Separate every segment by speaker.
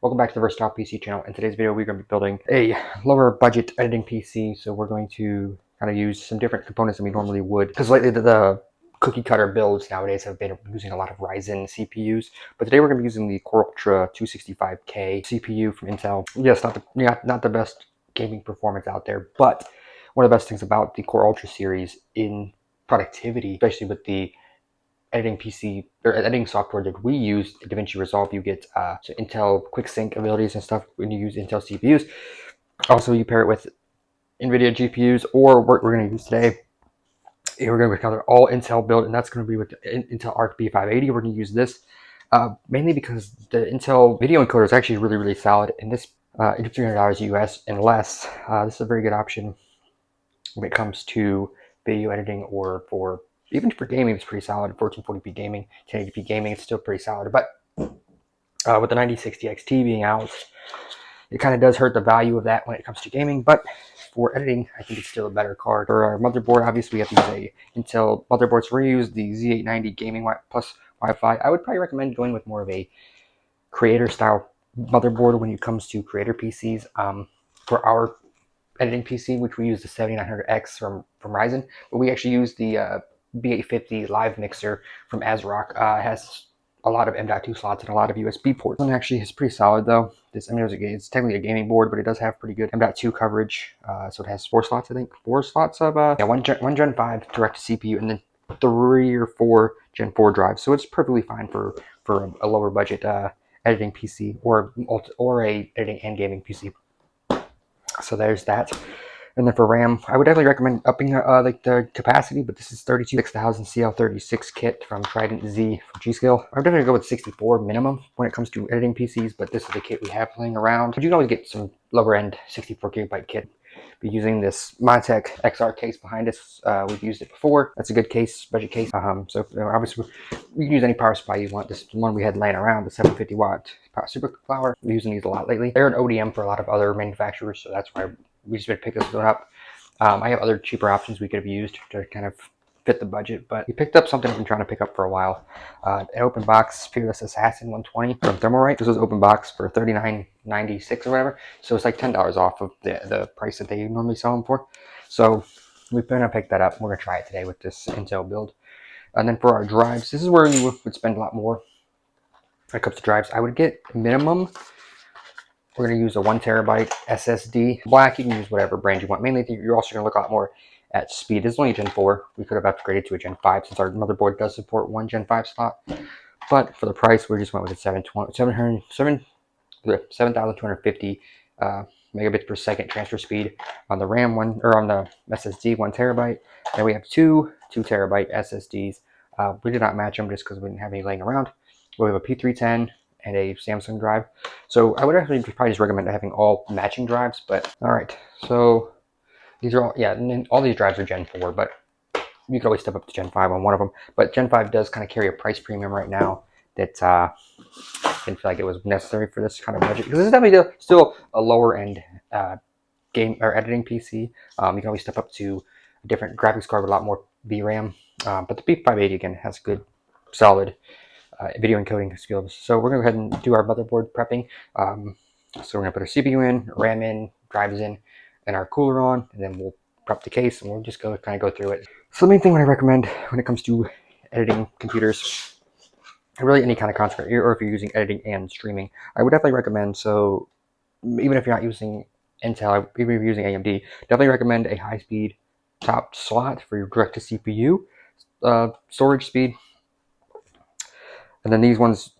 Speaker 1: Welcome back to the Versatile PC channel. In today's video, we're going to be building a lower budget editing PC. So we're going to kind of use some different components than we normally would. Because lately the cookie cutter builds nowadays have been using a lot of Ryzen CPUs. But today we're going to be using the Core Ultra 265K CPU from Intel. Yes, not the best gaming performance out there, but one of the best things about the Core Ultra series in productivity, especially with the editing PC or editing software that we use, DaVinci Resolve, you get so Intel quick sync abilities and stuff when you use Intel CPUs. Also, you pair it with NVIDIA GPUs, or what we're going to use today. We're going to cover all Intel build, and that's going to be with the Intel Arc B580. We're going to use this mainly because the Intel video encoder is actually really solid, and this $300 US and less. This is a very good option when it comes to video editing, or for even for gaming. It's pretty solid. 1440p gaming, 1080p gaming, it's still pretty solid. But with the 9060 XT being out, it kind of does hurt the value of that when it comes to gaming. But for editing, I think it's still a better card. For our motherboard, obviously we have to use a Intel motherboard, so we're going to use the Z890 Gaming plus Wi-Fi. I would probably recommend going with more of a creator style motherboard when it comes to creator PCs. For our editing PC, which we use the 7900X from Ryzen, but we actually use the B850 live mixer from ASRock. It has a lot of M.2 slots and a lot of USB ports. And actually it's pretty solid though. It's technically a gaming board, but it does have pretty good M.2 coverage. So it has 4 slots, I think. 4 slots of one Gen 5 direct to CPU, and then 3 or 4 Gen 4 drives. So it's perfectly fine for a lower budget editing PC, or a editing and gaming PC. So there's that. And then for RAM, I would definitely recommend upping like the capacity, but this is 6000 CL36 kit from Trident Z from G-Skill. I would definitely go with 64 minimum when it comes to editing PCs, but this is the kit we have laying around. But you can always get some lower end 64 gigabyte kit. Be using this Montech XR case behind us. We've used it before. That's a good case, budget case. So obviously you can use any power supply you want. This one we had laying around, the 750 watt power superpower. We're using these a lot lately. They're an ODM for a lot of other manufacturers, so that's why we just picked this one up. I have other cheaper options we could have used to kind of fit the budget, but we picked up something I've been trying to pick up for a while. An open box Peerless Assassin 120 from Thermalright. This was open box for $39.96 or whatever, so it's like $10 off of the price that they normally sell them for. So we're gonna pick that up. We're gonna try it today with this Intel build. And then for our drives, this is where you would spend a lot more when it comes to drives. I would get minimum. We're going to use a 1 terabyte SSD. Black, you can use whatever brand you want. Mainly, you're also going to look a lot more at speed. This is only a Gen 4. We could have upgraded to a Gen 5 since our motherboard does support 1 Gen 5 slot. But for the price, we just went with a 7,250 megabits per second transfer speed on the RAM on the SSD, 1 terabyte. And we have two 2 terabyte SSDs. We did not match them just because we didn't have any laying around. We have a P310 and a Samsung drive. So I would actually probably just recommend having all matching drives. But all right, so these are all, yeah, and then all these drives are Gen 4, but you could always step up to Gen 5 on one of them. But Gen 5 does kind of carry a price premium right now that I didn't feel like it was necessary for this kind of budget, because this is definitely still a lower end game or editing PC. You can always step up to a different graphics card with a lot more VRAM. But the B580 again has good, solid video encoding skills. So we're going to go ahead and do our motherboard prepping. So we're going to put our CPU in, RAM in, drives in, and our cooler on, and then we'll prep the case, and we'll just kind of go through it. So the main thing what I recommend when it comes to editing computers, really any kind of content, or if you're using editing and streaming, I would definitely recommend, so even if you're not using Intel, even if you're using AMD, definitely recommend a high-speed top slot for your direct-to-CPU storage speed. And then these ones,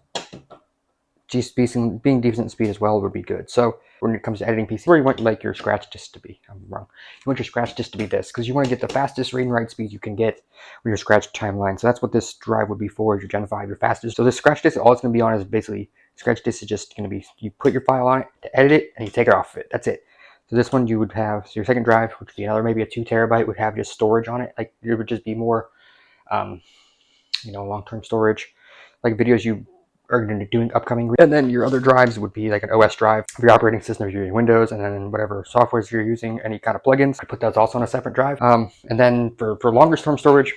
Speaker 1: being decent speed as well would be good. So when it comes to editing PC, where you want like your scratch disk to be, I'm wrong. You want your scratch disk to be this, because you want to get the fastest read and write speeds you can get with your scratch timeline. So that's what this drive would be for, your Gen 5, your fastest. So this scratch disk, all it's going to be on is basically, scratch disk is just going to be, you put your file on it to edit it, and you take it off of it. That's it. So this one you would have, so your second drive, which would be another, maybe a 2 terabyte, would have just storage on it. Like it would just be more, long-term storage, like videos you are going to be doing upcoming. And then your other drives would be like an OS drive for your operating system if you're using Windows, and then whatever softwares you're using, any kind of plugins, I put those also on a separate drive. And then for longer term storage,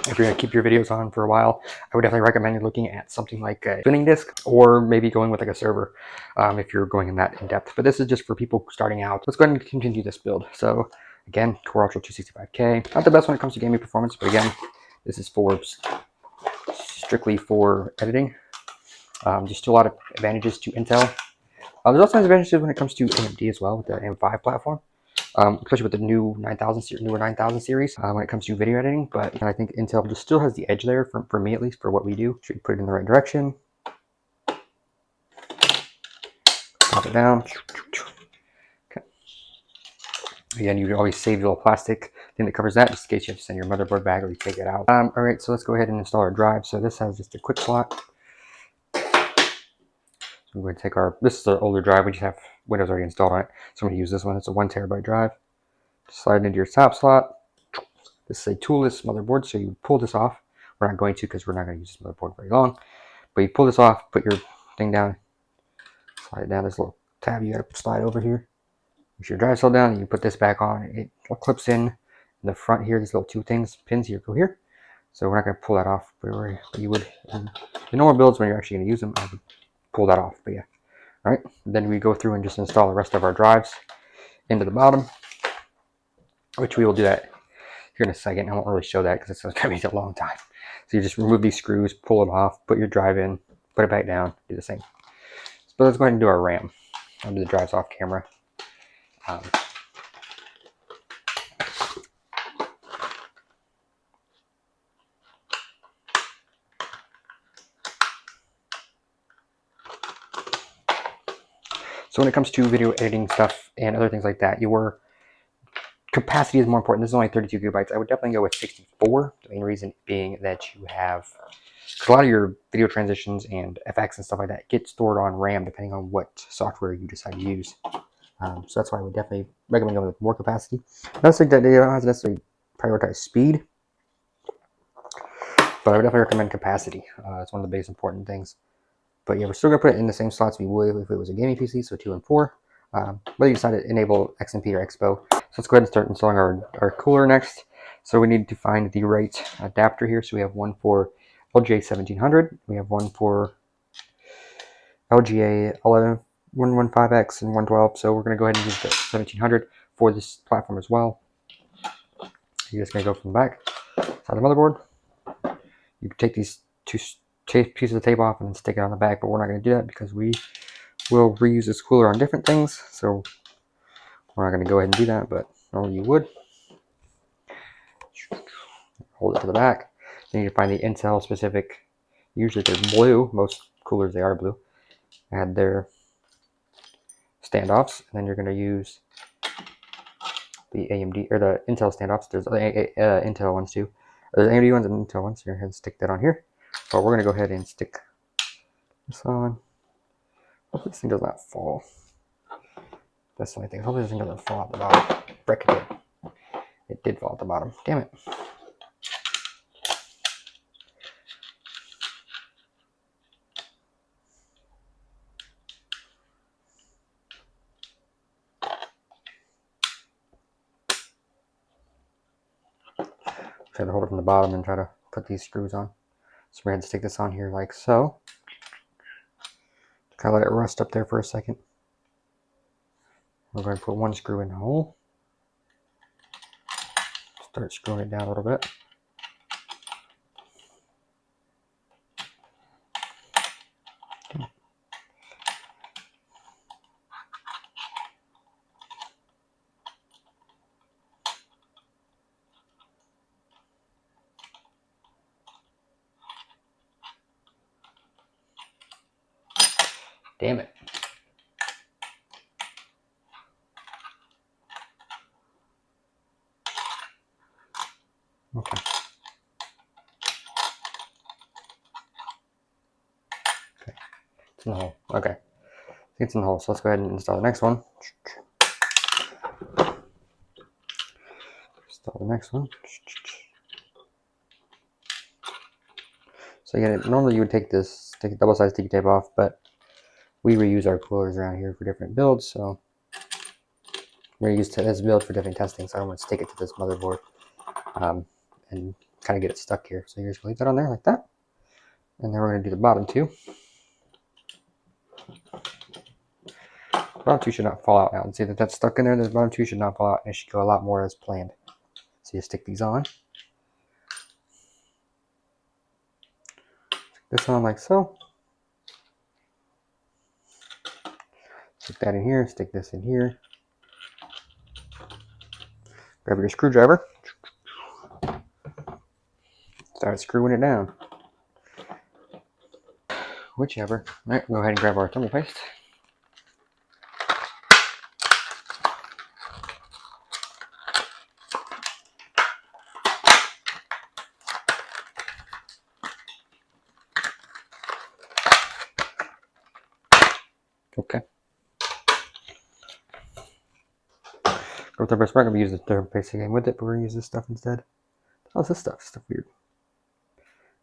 Speaker 1: if you're going to keep your videos on for a while, I would definitely recommend looking at something like a spinning disk, or maybe going with like a server if you're going in that in depth. But this is just for people starting out. Let's go ahead and continue this build. So again, Core Ultra 265K. Not the best when it comes to gaming performance, but again, this is strictly for editing. There's still a lot of advantages to Intel. There's also advantages when it comes to AMD as well with the M5 platform. Especially with the newer 9000 series when it comes to video editing. But I think Intel just still has the edge there, for me at least, for what we do. Should put it in the right direction. Pop it down. Okay. Again, you always save your little plastic thing that covers that, just in case you have to send your motherboard back or you take it out. All right, so let's go ahead and install our drive. So this has just a quick slot. So we're going to take this is our older drive. We just have Windows already installed on it. So I'm going to use this one. It's a 1 terabyte drive. Slide it into your top slot. This is a toolless motherboard, so you would pull this off. We're not going to, because we're not going to use this motherboard very long. But you pull this off, put your thing down, slide it down. This little tab you got to slide over here. Push your drive cell down, and you put this back on. It clips in the front here. These little pins here go here. So we're not going to pull that off. But you would in the normal builds, when you're actually going to use them, I would pull that off. But yeah, all right. Then we go through and just install the rest of our drives into the bottom, which we will do that here in a second. I won't really show that because it's going to be a long time. So you just remove these screws, pull them off, put your drive in, put it back down, do the same. So let's go ahead and do our RAM. I'll do the drives off camera. So when it comes to video editing stuff and other things like that, capacity is more important. This is only 32 gigabytes. I would definitely go with 64. The main reason being that you have, because a lot of your video transitions and FX and stuff like that get stored on RAM depending on what software you decide to use. So that's why I would definitely recommend going with more capacity. Not saying that they don't have to necessarily prioritize speed, but I would definitely recommend capacity. It's one of the biggest important things. But yeah, we're still going to put it in the same slots we would if it was a gaming PC, so 2 and 4. Whether you decide to enable XMP or Expo. So let's go ahead and start installing our cooler next. So we need to find the right adapter here. So we have one for LGA 1700. We have one for LGA 115X and 112. So we're going to go ahead and use the 1700 for this platform as well. You're just going to go from the back side of the motherboard. You can take these two pieces of tape off and stick it on the back, but we're not going to do that because we will reuse this cooler on different things. So we're not going to go ahead and do that, but normally you would. Hold it to the back. Then you find the Intel specific. Usually they're blue. Most coolers, they are blue. Add their standoffs, and then you're going to use the AMD or the Intel standoffs. There's Intel ones too. There's AMD ones and Intel ones. So you're going to stick that on here. But we're going to go ahead and stick this on. Hopefully this thing does not fall. That's the only thing. Hopefully this thing doesn't fall at the bottom. Break it. It did fall at the bottom. Damn it. Try to hold it from the bottom and try to put these screws on. So we're going to stick this on here like so. Kind of let it rest up there for a second. We're going to put one screw in the hole. Start screwing it down a little bit. Damn it. Okay. It's in the hole. Okay. I think it's in the hole, so let's go ahead and install the next one. Install the next one. So again, normally you would take a double-sided sticky tape off, but we reuse our coolers around here for different builds, so we're going to use this build for different testing, so I don't want to stick it to this motherboard and kind of get it stuck here. So you're just going to leave that on there like that. And then we're going to do the bottom two. Bottom two should not fall out now. See that that's stuck in there? The bottom two should not fall out, and it should go a lot more as planned. So you stick these on. Stick this on like so. Stick that in here. Stick this in here. Grab your screwdriver. Start screwing it down. Whichever. All right, go ahead and grab our thermal paste. Okay. Go with the best. We're not going to use the thermal paste again with it, but we're going to use this stuff instead. How's this stuff? Stuff weird.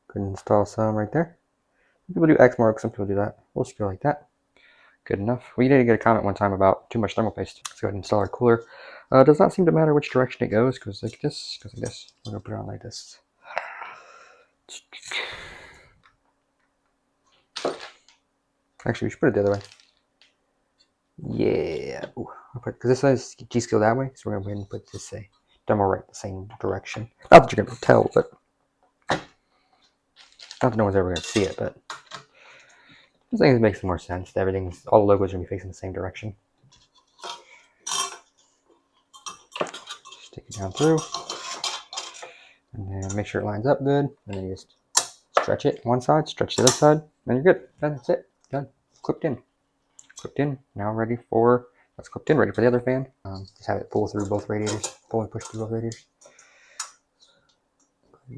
Speaker 1: Go ahead and install some right there. Some people do X marks, some people do that. We'll just go like that. Good enough. We did get a comment one time about too much thermal paste. Let's go ahead and install our cooler. It does not seem to matter which direction it goes. Goes like this. Goes like this. We're going to put it on like this. Actually, we should put it the other way. Yeah. Because this says G-skill that way, so we're going to go ahead and put this demo right the same direction. Not that you're going to tell, but not that no one's ever going to see it, but I think it makes more sense. Everything's, all the logos are going to be facing the same direction. Stick it down through, and then make sure it lines up good, and then you just stretch it one side, stretch the other side, and you're good. That's it. Done. Clipped in. Clipped in. Now ready for, that's clipped in, ready for the other fan. Just have it pull through both radiators. Pull and push through both radiators.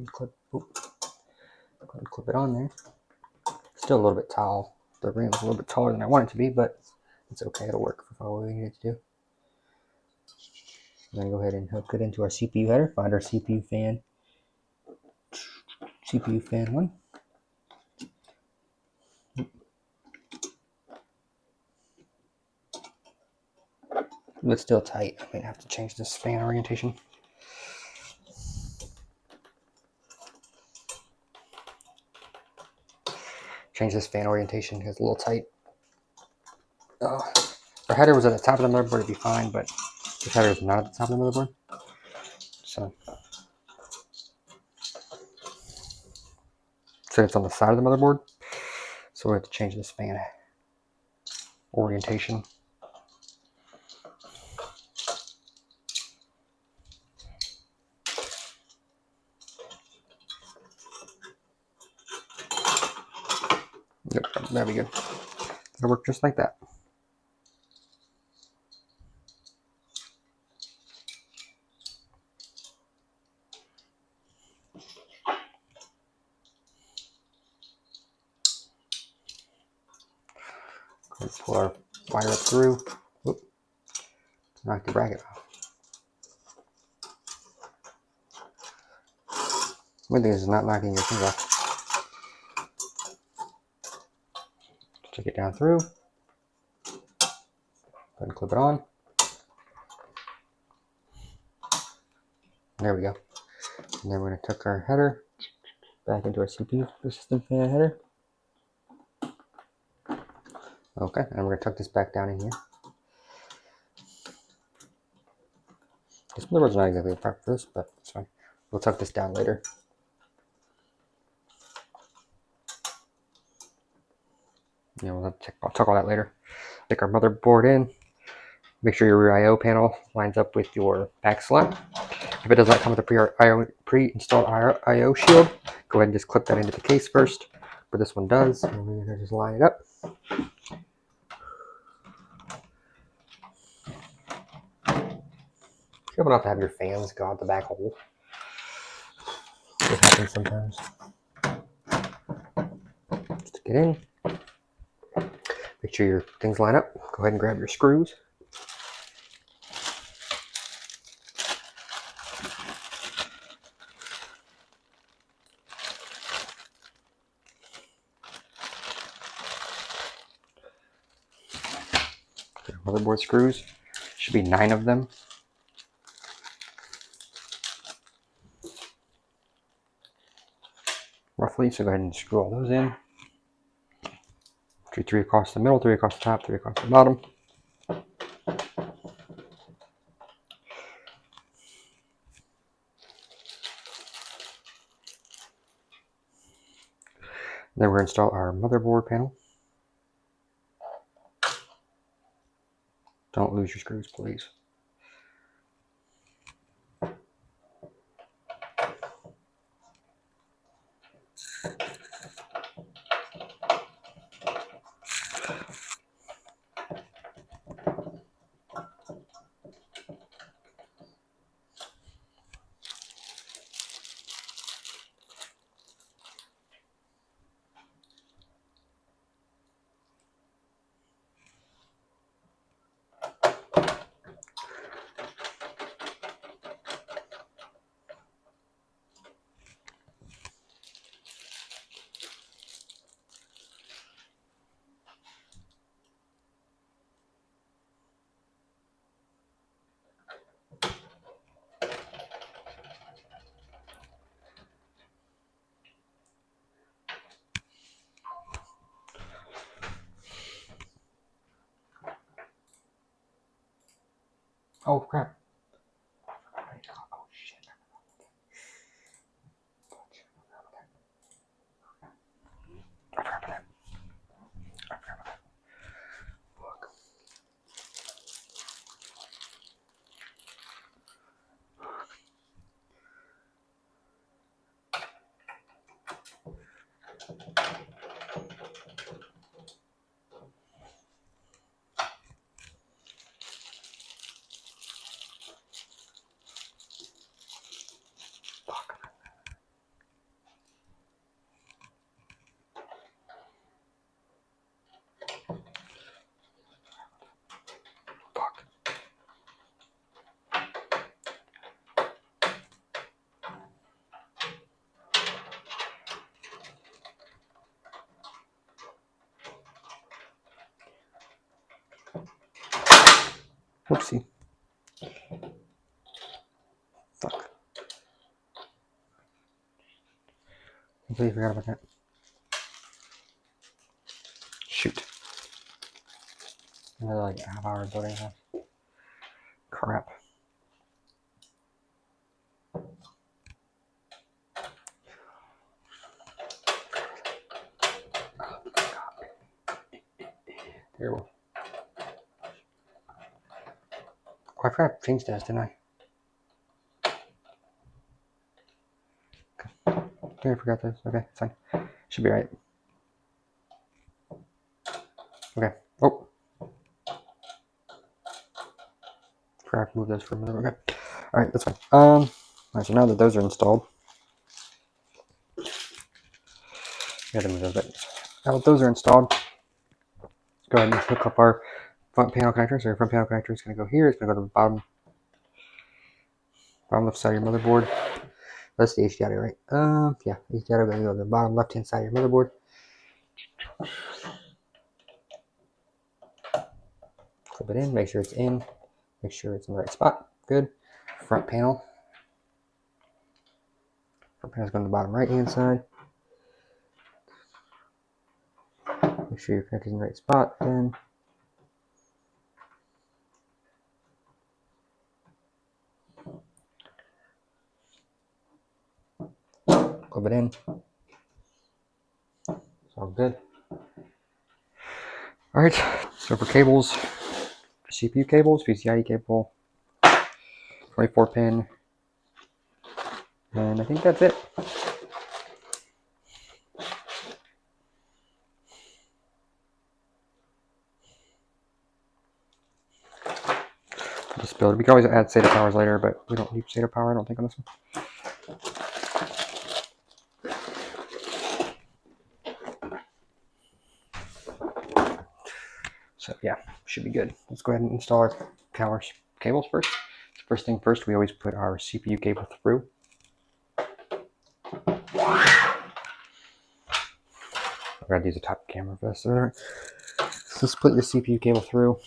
Speaker 1: Clip, go ahead and clip it on there. Still a little bit tall. The rim is a little bit taller than I want it to be, but it's okay. It'll work for what we need it to do. And then go ahead and hook it into our CPU header. Find our CPU fan. CPU fan 1. It's still tight. I might have to change this fan orientation. Change this fan orientation because it's a little tight. Our header was at the top of the motherboard, it'd be fine, but this header is not at the top of the motherboard. So it's on the side of the motherboard. So we have to change this fan orientation. Yep, that'd be good. It'll work just like that. Pull our wire up through. Whoop. Knock the bracket off. One thing is not knocking your things off. Stick it down through. Go ahead and clip it on. There we go. And then we're going to tuck our header back into our CPU system fan header. Okay, and we're going to tuck this back down in here. This motherboard's not exactly the part for this, but it's fine. We'll tuck this down later. Yeah, I'll tuck all that later. Stick our motherboard in. Make sure your rear I/O panel lines up with your back slot. If it does not come with a pre-installed I/O shield, go ahead and just clip that into the case first. But this one does, and we're going to just line it up. Careful not to have your fans go out the back hole. This happens sometimes. Stick it in. Make sure your things line up. Go ahead and grab your screws. Motherboard screws. Should be 9 of them. roughly. So go ahead and screw all those in. 3 across the middle, 3 across the top, 3 across the bottom. Then we're going to install our motherboard panel. Don't lose your screws, please. Oh crap. Oh shit. I forgot about that. Look. Fuck. Fuck. Whoopsie. Fuck. Completely forgot about that. Shoot. Another like half hour building house. Crap. Terrible. Oh, I forgot to change this, didn't I? Okay, I forgot this. Okay, it's fine. Should be right. Okay. Oh. Forgot to move this for a minute. Okay. Alright, that's fine. Alright, so now that those are installed. Gotta move those bits. Now that those are installed, let's go ahead and hook up our front panel connector. So your front panel connector is going to go here. It's going to go to the bottom left side of your motherboard. That's the HDI, right? Yeah, HDI going to go to the bottom left hand side of your motherboard. Clip it in, make sure it's in, make sure it's in the right spot. Good. Front panel. Front panel's going to the bottom right hand side. Make sure your connector's in the right spot. Then clip it in. It's all good. Alright, so for cables, CPU cables, PCIe cable, 24 pin, and I think that's it. This build, we can always add SATA powers later, but we don't need SATA power, I don't think, on this one. So yeah, should be good. Let's go ahead and install our power cables first. First thing first, we always put our CPU cable through. I've got to use a top camera for this. Alright. So split your CPU cable through.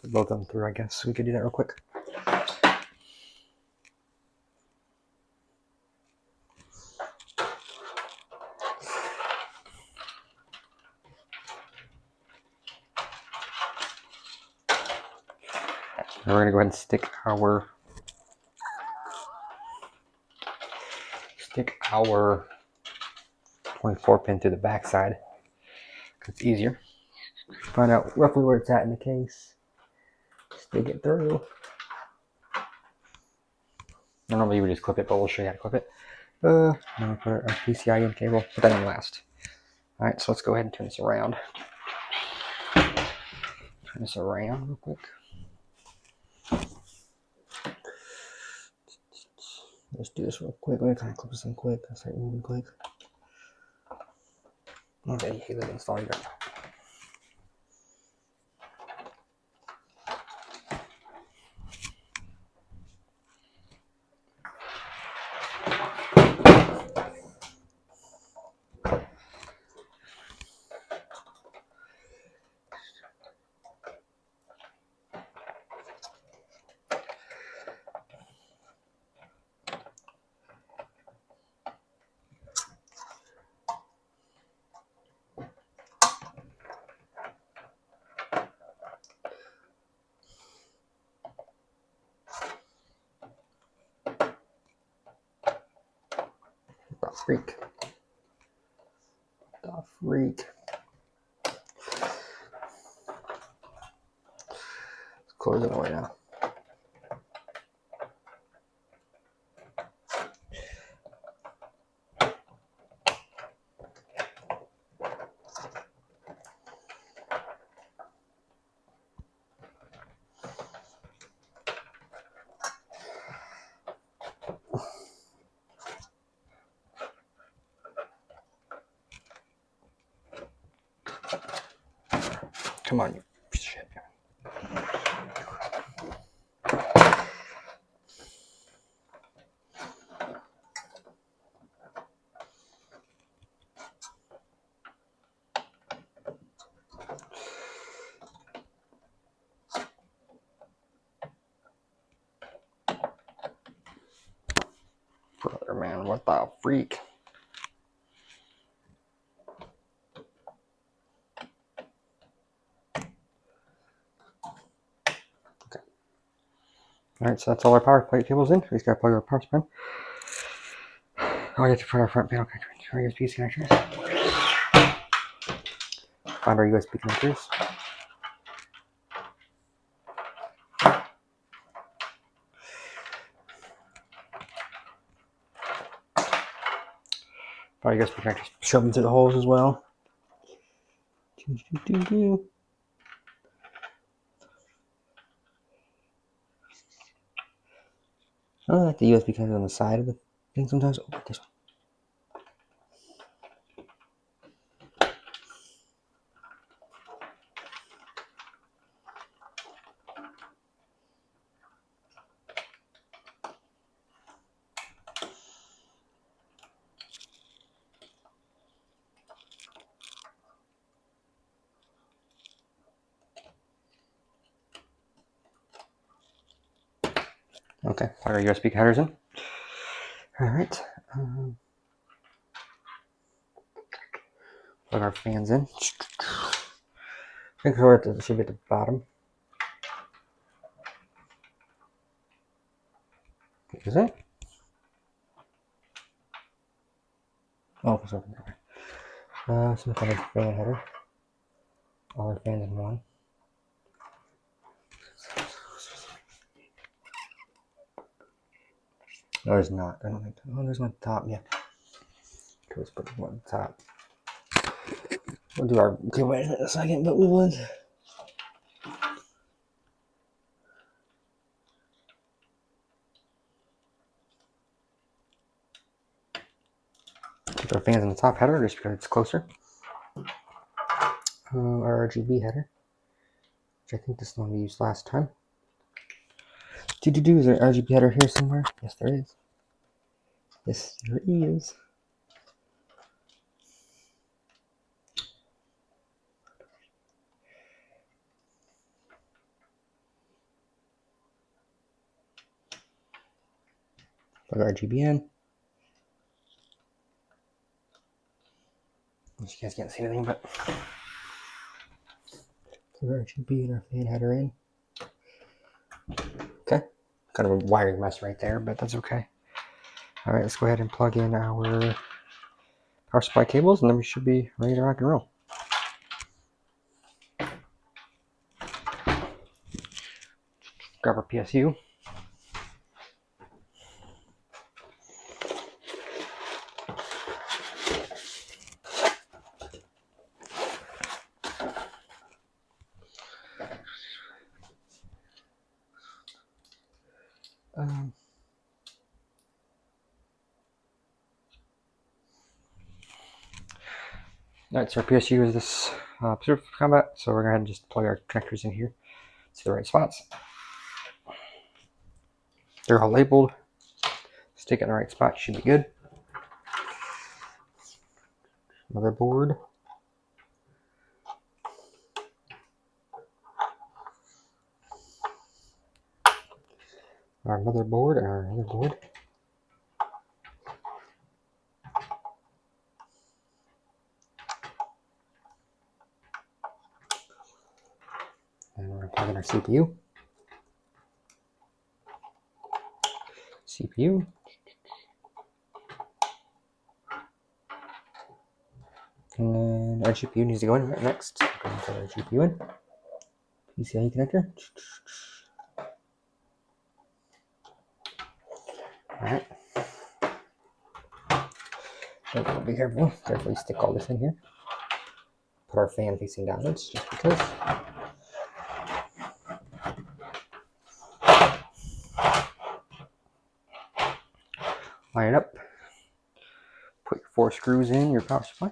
Speaker 1: Put both of them through, I guess. We could do that real quick. Now we're going to go ahead and stick our 24 pin through the back side. It's easier. Find out roughly where it's at in the case. Stick it through. Normally you would just clip it, but we'll show you how to clip it. Now we put our PCI in cable, put that in last. Alright, so let's go ahead and turn this around. Turn this around real quick. Let's do this real quick. Let me kind of clip this in quick. I'll start moving quick. Okay, hey, let me install it. The freak. The freak. Let's close it away now. Come on, you piece of shit. Brother, man, what the freak? Okay. Alright, so that's all our power plate cables in. We just gotta plug our power supply. Oh, we have to put our front panel connectors, our USB connectors. Find our USB connectors. Find our USB connectors. Shove them through the holes as well. I like the USB connector on the side of the thing sometimes. Oh, this one. Okay, plug our USB connectors in. Alright. Plug our fans in. I think it should be at the bottom. Is it? Oh, it's over there. Some kind of fan header. All our fans in one. No, there's not. I don't think. Oh, there's one top. Yeah. Okay, let's put one on top. We'll do our cable management in a second, but we would. Put our fans in the top header just because it's closer. Our RGB header, which I think this is the one we used last time. Is there an RGB header here somewhere? Yes, there is. Yes, there is. Plug our RGB in. You guys can't see anything, but plug our RGB and our fan header in. Okay, kind of a wiring mess right there, but that's okay. All right, let's go ahead and plug in our power supply cables, and then we should be ready to rock and roll. Grab our PSU. Alright, so our PSU is this Pacific Combat, so we're going to go ahead and just plug our connectors in here to the right spots. They're all labeled. Stick it in the right spot, should be good. Motherboard. Our motherboard and our motherboard. And we're going to plug in our CPU. CPU. And then our GPU needs to go in right next. We're going to put our GPU in. PCIe connector. Alright. So be careful. Carefully stick all this in here. Put our fan facing downwards just because. Line it up. Put your 4 screws in your power supply.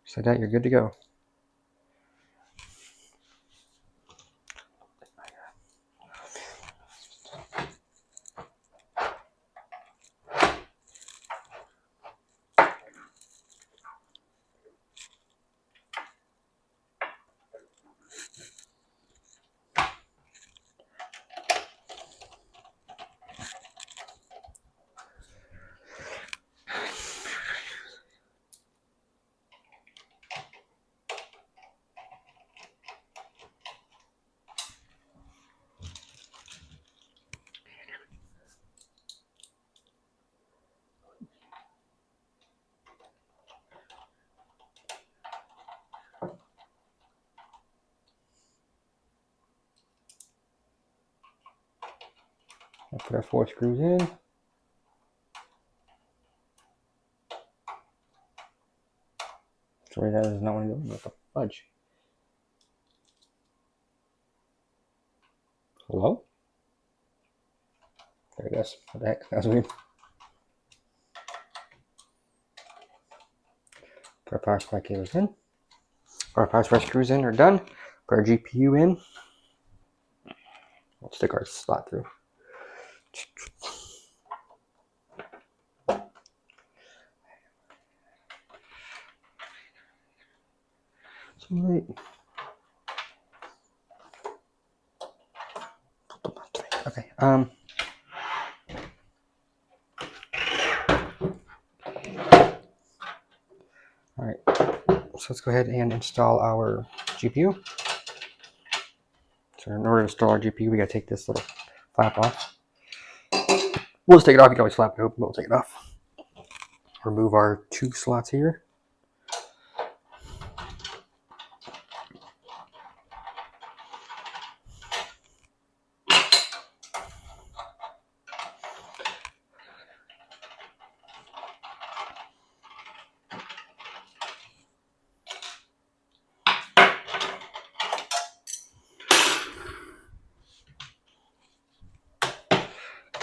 Speaker 1: Just like that, you're good to go. I'll put our 4 screws in. Sorry, that does not want to go. What the fudge? Hello? There it goes. What the heck? That was weird. Put our power supply cables in. Our power supply screws in are done. Put our GPU in. We'll stick our slot through. Right. Okay. All right. So let's go ahead and install our GPU. So in order to install our GPU, we gotta take this little flap off. We'll just take it off. You can always flap it open, but we'll take it off. Remove our 2 slots here.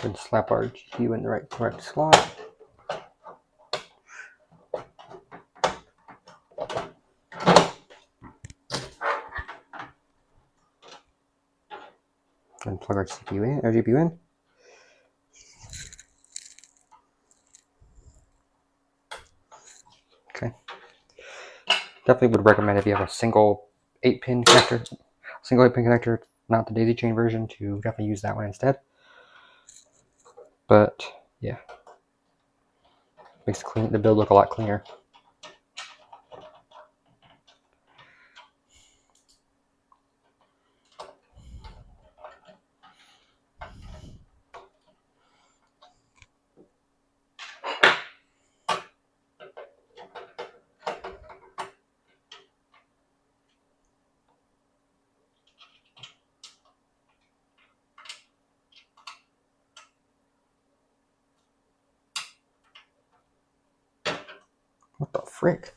Speaker 1: And slap our GPU in the correct slot. And plug our GPU in. Okay. Definitely would recommend if you have a single 8-pin connector. Single 8-pin connector, not the daisy chain version, to definitely use that one instead. But yeah, makes the build look a lot cleaner. What the frick?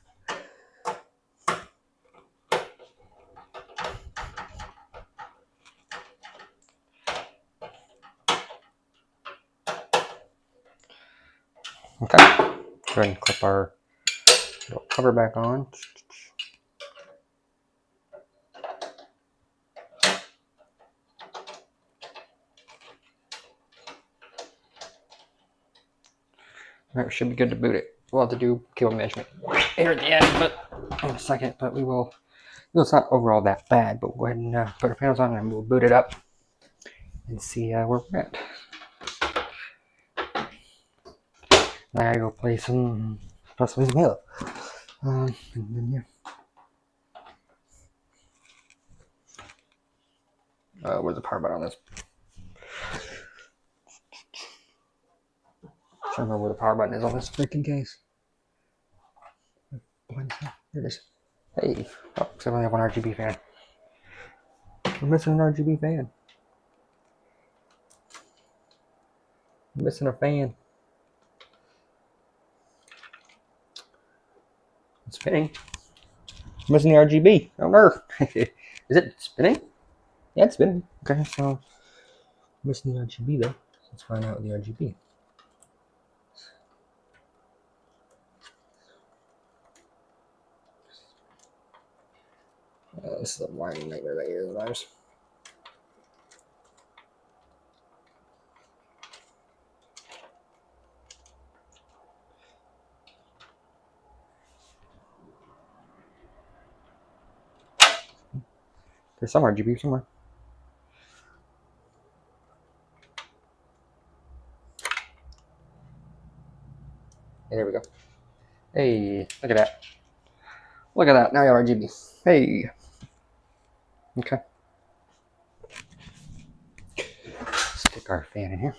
Speaker 1: Okay, go ahead and clip our little cover back on. Alright, we should be good to boot it. We'll have to do cable management here at the end, but in a second. But we will. It's not overall that bad, but we'll go ahead and put our panels on and we'll boot it up and see where we're at. I gotta go play some possibly some Halo. And then yeah. Where's the power button on this? I don't remember where the power button is on this freaking case. Here it is. Hey, oh, because I only have one RGB fan. We're missing an RGB fan. We're missing a fan. It's spinning. I'm missing the RGB. Oh no. Is it spinning? Yeah, it's spinning. Okay, so I'm missing the RGB though. Let's find out the RGB. This is a wiring nightmare right here sometimes. There's some RGB somewhere. Hey, there we go. Hey, look at that. Look at that. Now you have RGB. Hey. Okay. Stick our fan in here.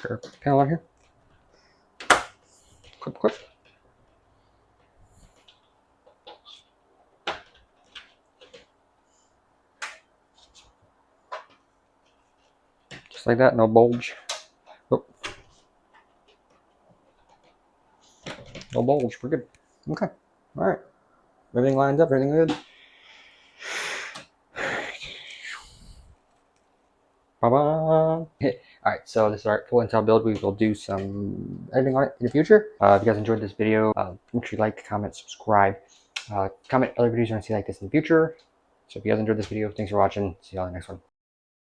Speaker 1: Put our panel on here. Clip. Just like that, no bulge. Oh. No bulge, we're good. Okay, all right. Everything lines up, everything good. All right, so this is our full Intel build. We will do some editing on it in the future. If you guys enjoyed this video, make sure you like, comment, subscribe. Comment other videos you want to see like this in the future. So if you guys enjoyed this video, thanks for watching. See you all in the next one.